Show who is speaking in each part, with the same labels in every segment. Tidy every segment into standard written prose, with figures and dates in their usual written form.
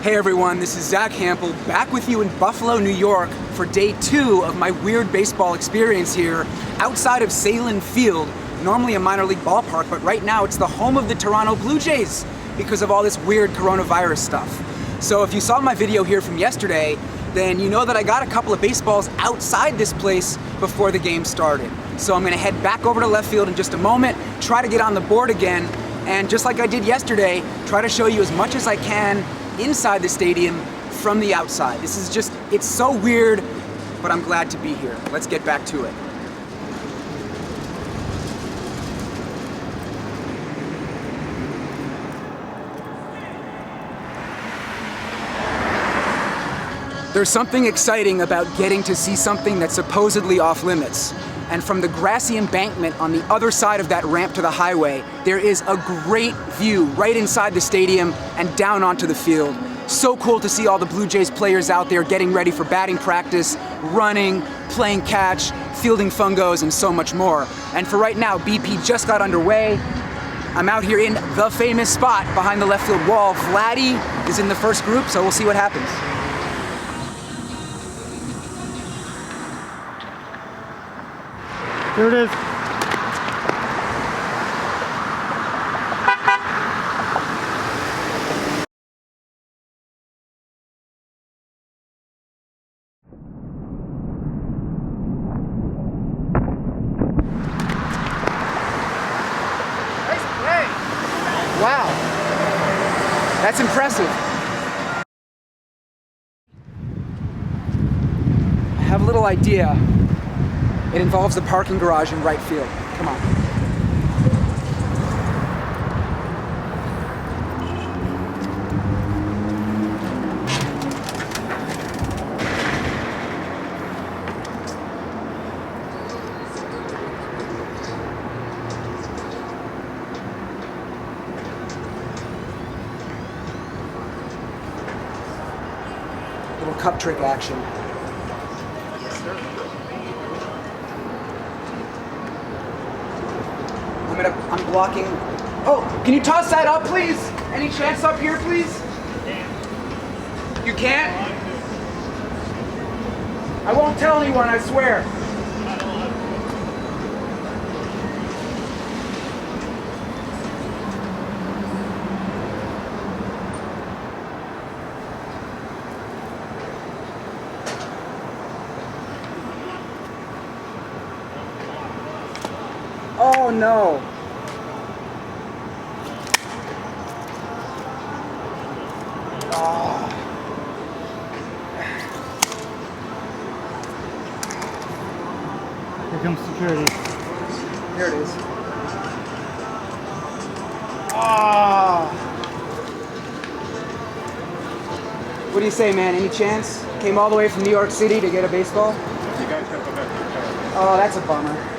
Speaker 1: Hey everyone, this is Zack Hample back with you in Buffalo, New York for day 2 of my weird baseball experience here outside of Sahlen Field, normally a minor league ballpark, but right now it's the home of the Toronto Blue Jays because of all this weird coronavirus stuff. So if you saw my video here from yesterday, then you know that I got a couple of baseballs outside this place before the game started. So I'm gonna head back over to left field in just a moment, try to get on the board again, and just like I did yesterday, try to show you as much as I can inside the stadium from the outside. This is just, it's so weird, but I'm glad to be here. Let's get back to it. There's something exciting about getting to see something that's supposedly off limits. And from the grassy embankment on the other side of that ramp to the highway, there is a great view right inside the stadium and down onto the field. So cool to see all the Blue Jays players out there getting ready for batting practice, running, playing catch, fielding fungos, and so much more. And for right now, BP just got underway. I'm out here in the famous spot behind the left field wall. Vladdy is in the first group, so we'll see what happens.
Speaker 2: Here it is.
Speaker 1: Nice play. Wow. That's impressive. I have a little idea. It involves the parking garage in right field. Come on. Little cup trick action. Yes, sir. I'm blocking. Oh, can you toss that up, please? Any chance up here, please? You can't? I won't tell anyone, I swear. Oh no. Oh.
Speaker 2: Here comes security.
Speaker 1: Here it is. Oh. What do you say, man? Any chance? Came all the way from New York City to get a baseball?
Speaker 3: You guys have to go back.
Speaker 1: Oh, that's a bummer.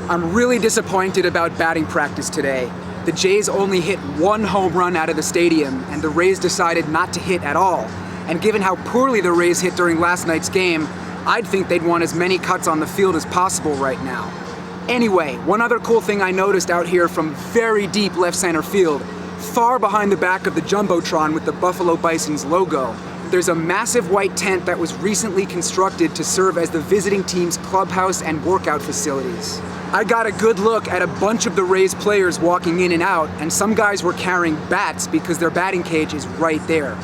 Speaker 1: I'm really disappointed about batting practice today. The Jays only hit 1 home run out of the stadium, and the Rays decided not to hit at all. And given how poorly the Rays hit during last night's game, I'd think they'd want as many cuts on the field as possible right now. Anyway, one other cool thing I noticed out here from very deep left center field, far behind the back of the Jumbotron with the Buffalo Bison's logo, there's a massive white tent that was recently constructed to serve as the visiting team's clubhouse and workout facilities. I got a good look at a bunch of the Rays players walking in and out, and some guys were carrying bats because their batting cage is right there.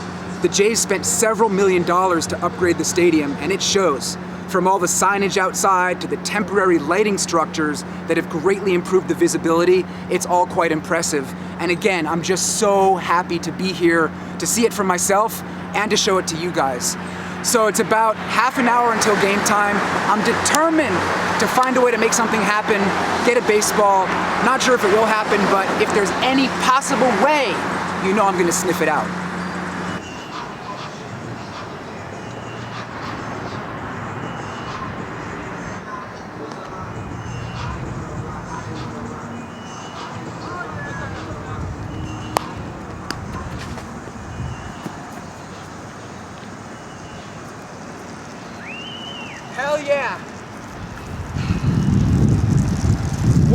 Speaker 1: The Jays spent several $1 million to upgrade the stadium, and it shows. From all the signage outside to the temporary lighting structures that have greatly improved the visibility, it's all quite impressive. And again, I'm just so happy to be here to see it for myself and to show it to you guys. So it's about half an hour until game time. I'm determined to find a way to make something happen, get a baseball. Not sure if it will happen, but if there's any possible way, you know I'm gonna sniff it out.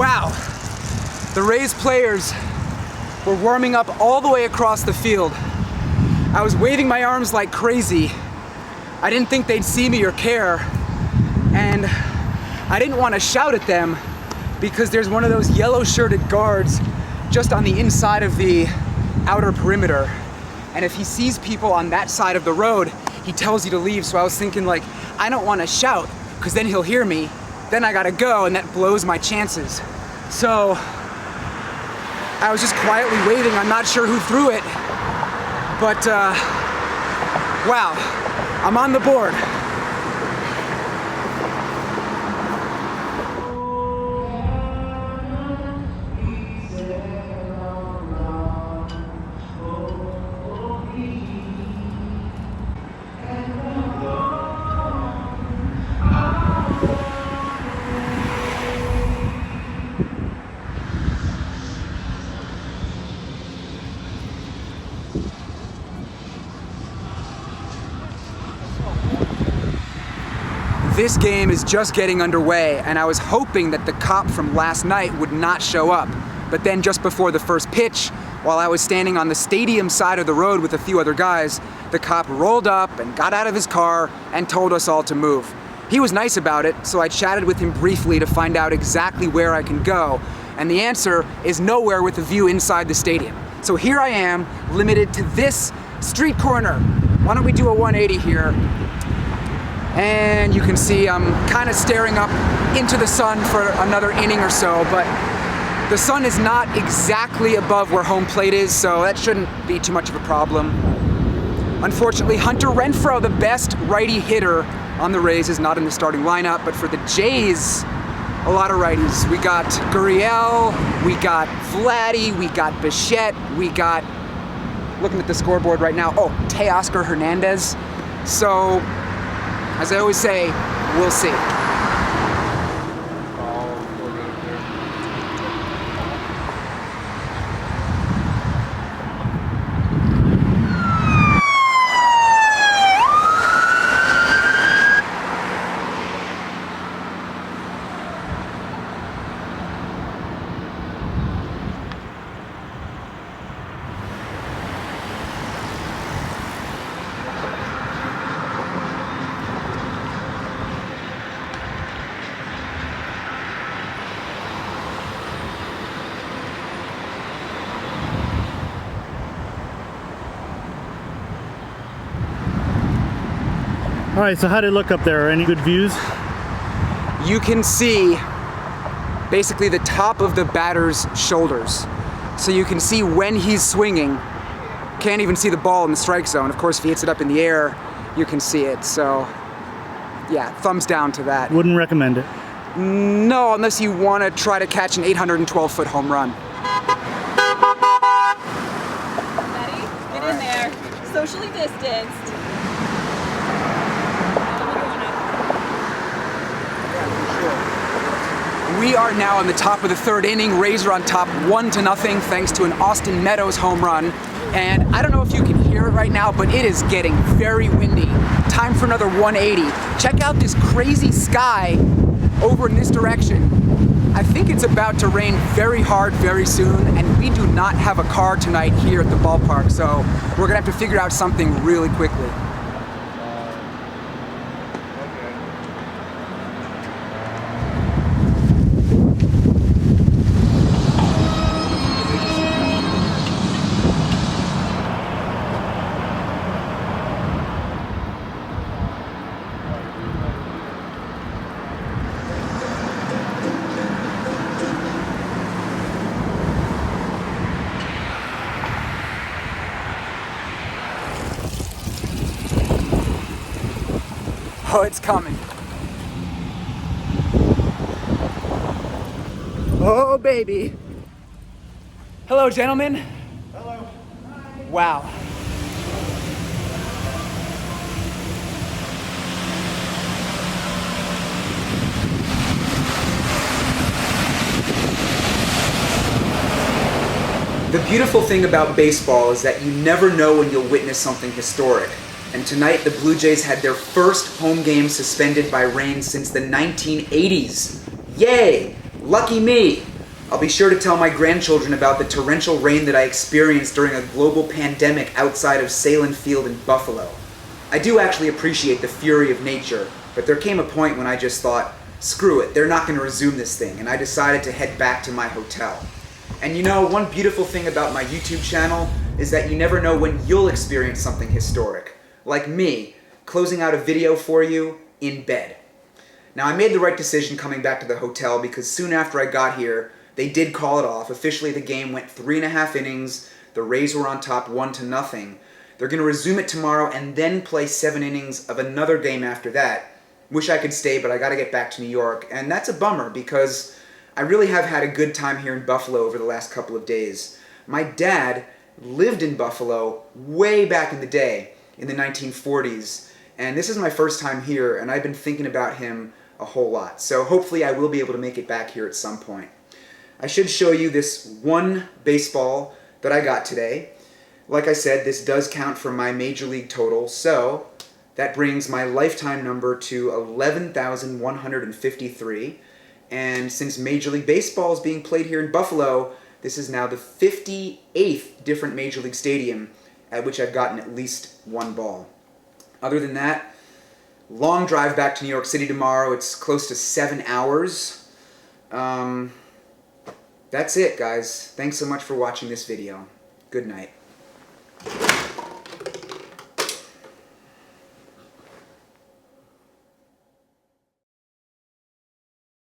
Speaker 1: Wow, the Rays players were warming up all the way across the field. I was waving my arms like crazy. I didn't think they'd see me or care, and I didn't want to shout at them because there's one of those yellow-shirted guards just on the inside of the outer perimeter. And if he sees people on that side of the road, he tells you to leave. So I was thinking, like, I don't want to shout because then he'll hear me. Then I gotta go, and that blows my chances. So I was just quietly waving. I'm not sure who threw it, but wow, I'm on the board. This game is just getting underway, and I was hoping that the cop from last night would not show up. But then just before the first pitch, while I was standing on the stadium side of the road with a few other guys, the cop rolled up and got out of his car and told us all to move. He was nice about it, so I chatted with him briefly to find out exactly where I can go, and the answer is nowhere with a view inside the stadium. So here I am, limited to this street corner. Why don't we do a 180 here? And you can see I'm kind of staring up into the sun for another inning or so, but the sun is not exactly above where home plate is, so that shouldn't be too much of a problem. Unfortunately, Hunter Renfroe, the best righty hitter on the Rays, is not in the starting lineup, but for the Jays, a lot of righties. We got Gurriel, we got Vladdy, we got Bichette, we got, looking at the scoreboard right now, Teoscar Hernandez. So, as I always say, we'll see.
Speaker 2: All right, so how did it look up there? Any good views?
Speaker 1: You can see basically the top of the batter's shoulders. So you can see when he's swinging. Can't even see the ball in the strike zone. Of course, if he hits it up in the air, you can see it. So yeah, thumbs down to that.
Speaker 2: Wouldn't recommend it.
Speaker 1: No, unless you want to try to catch an 812-foot home run.
Speaker 4: Ready? Get in there. Socially distanced.
Speaker 1: We are now in the top of the third inning. Rays are on top 1-0 thanks to an Austin Meadows home run. And I don't know if you can hear it right now, but it is getting very windy. Time for another 180. Check out this crazy sky over in this direction. I think it's about to rain very hard very soon, and we do not have a car tonight here at the ballpark, so we're gonna have to figure out something really quickly. Oh, it's coming. Oh, baby. Hello, gentlemen.
Speaker 3: Hello.
Speaker 1: Wow. The beautiful thing about baseball is that you never know when you'll witness something historic. And tonight, the Blue Jays had their first home game suspended by rain since the 1980s. Yay! Lucky me! I'll be sure to tell my grandchildren about the torrential rain that I experienced during a global pandemic outside of Sahlen Field in Buffalo. I do actually appreciate the fury of nature, but there came a point when I just thought, screw it, they're not going to resume this thing, and I decided to head back to my hotel. And you know, one beautiful thing about my YouTube channel is that you never know when you'll experience something historic. Like me, closing out a video for you in bed. Now, I made the right decision coming back to the hotel because soon after I got here, they did call it off. Officially, the game went 3.5 innings. The Rays were on top 1-0. They're going to resume it tomorrow and then play 7 innings of another game after that. Wish I could stay, but I got to get back to New York. And that's a bummer because I really have had a good time here in Buffalo over the last couple of days. My dad lived in Buffalo way back in the day, in the 1940s. And this is my first time here, and I've been thinking about him a whole lot. So hopefully I will be able to make it back here at some point. I should show you this one baseball that I got today. Like I said, this does count for my Major League total, so that brings my lifetime number to 11,153. And since Major League Baseball is being played here in Buffalo, this is now the 58th different Major League stadium at which I've gotten at least one ball. Other than that, long drive back to New York City tomorrow. It's close to 7 hours. That's it, guys. Thanks so much for watching this video. Good night.